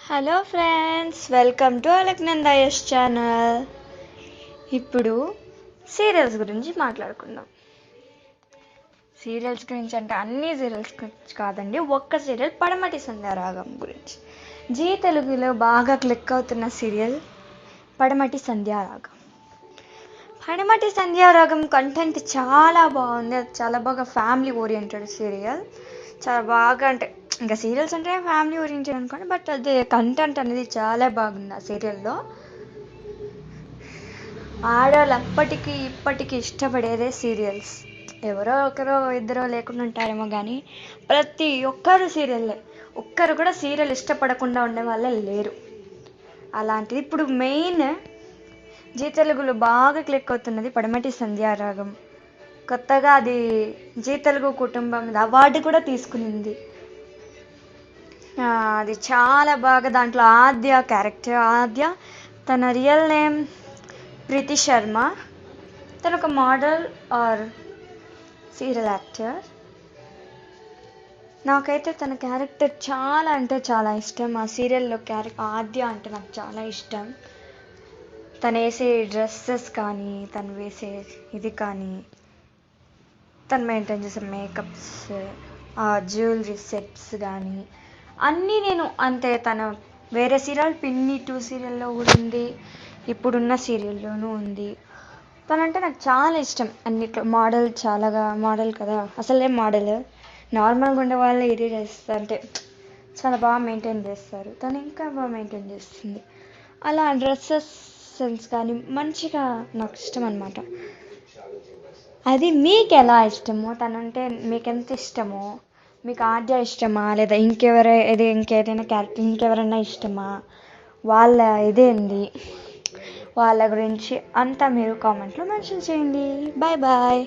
Hello friends, welcome to Alaknanda Yash channel. ఇప్పుడు serials గురించి మాట్లాడుకుందాం. సీరియల్స్ గురించి అంటే అన్ని సీరియల్స్ గురించి కాదండి, ఒక్క సీరియల్ పడమటి సంధ్యారాగం గురించి. జీ తెలుగులో బాగా క్లిక్ అవుతున్న సీరియల్ పడమటి సంధ్యారాగం. పడమటి సంధ్యారాగం కంటెంట్ చాలా బాగుంది. అది చాలా బాగా ఫ్యామిలీ ఓరియంటెడ్ సీరియల్. చాలా బాగా అంటే ఇంకా సీరియల్స్ అంటే ఫ్యామిలీ ఓరియంటెడ్ అనుకోండి, బట్ అది కంటెంట్ అనేది చాలా బాగుంది ఆ సీరియల్లో. ఆడవాళ్ళు అప్పటికి ఇప్పటికి ఇష్టపడేదే సీరియల్స్. ఎవరో ఒకరో ఇద్దరో లేకుండా ఉంటారేమో కానీ ప్రతి ఒక్కరు సీరియల్లే. ఒక్కరు కూడా సీరియల్ ఇష్టపడకుండా ఉండే వాళ్ళే లేరు. అలాంటిది ఇప్పుడు మెయిన్ జీ తెలుగులో బాగా క్లిక్ అవుతున్నది పడమటి సంధ్యారాగం. కొత్తగా అది జీ తెలుగు కుటుంబం అవార్డు కూడా తీసుకునింది. అది చాలా బాగా, దాంట్లో ఆద్య తన రియల్ నేమ్ ప్రీతి శర్మ. తను ఒక మోడల్ ఆర్ సీరియల్ యాక్టర్. నాకైతే తన క్యారెక్టర్ చాలా అంటే చాలా ఇష్టం. ఆ సీరియల్లో ఆద్య అంటే నాకు చాలా ఇష్టం. తను వేసే డ్రెస్సెస్ కానీ, తను వేసే ఇది కానీ, తను మెయింటైన్ చేసే మేకప్స్, ఆ జ్యువెలరీ సెట్స్ కానీ అన్నీ నేను అంతే. తను వేరే సీరియల్ పిన్ని 2 సీరియల్లో కూడా ఉంది, ఇప్పుడున్న సీరియల్లోనూ ఉంది. తనంటే నాకు చాలా ఇష్టం. అన్నిట్లో మోడల్ కదా, అసలే మోడల్. నార్మల్గా ఉండే వాళ్ళు ఇది చేస్తారు అంటే చాలా బాగా మెయింటైన్ చేస్తారు, తను ఇంకా బాగా మెయింటైన్ చేస్తుంది. అలా డ్రెస్సెస్ సెన్స్ కానీ మంచిగా నాకు ఇష్టం అన్నమాట. అది మీకు ఎలా ఇష్టమో, తనంటే మీకు ఎంత ఇష్టమో, మీకు ఆద్య ఇష్టమా లేదా ఇంకేదైనా క్యారెక్టర్ ఇంకెవరైనా ఇష్టమా, వాళ్ళ ఇదేంది, వాళ్ళ గురించి అంతా మీరు కామెంట్లో మెన్షన్ చేయండి. Bye bye.